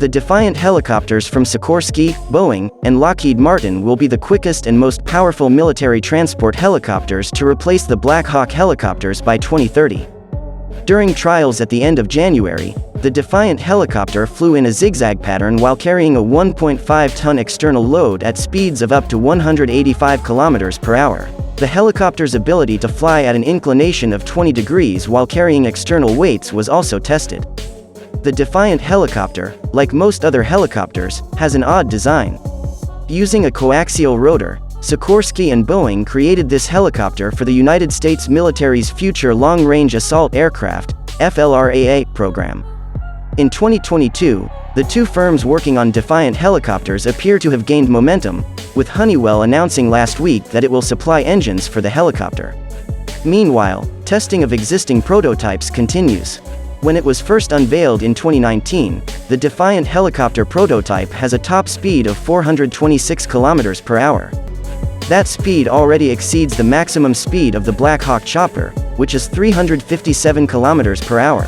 The Defiant helicopters from Sikorsky, Boeing, and Lockheed Martin will be the quickest and most powerful military transport helicopters to replace the Black Hawk helicopters by 2030. During trials at the end of January, the Defiant helicopter flew in a zigzag pattern while carrying a 1.5-ton external load at speeds of up to 185 km per hour. The helicopter's ability to fly at an inclination of 20 degrees while carrying external weights was also tested. The Defiant helicopter, like most other helicopters, has an odd design. Using a coaxial rotor, Sikorsky and Boeing created this helicopter for the United States military's Future Long-Range Assault Aircraft (FLRAA) program. In 2022, the two firms working on Defiant helicopters appear to have gained momentum, with Honeywell announcing last week that it will supply engines for the helicopter. Meanwhile, testing of existing prototypes continues. When it was first unveiled in 2019, the Defiant helicopter prototype has a top speed of 426 km per hour. That speed already exceeds the maximum speed of the Black Hawk chopper, which is 357 km per hour.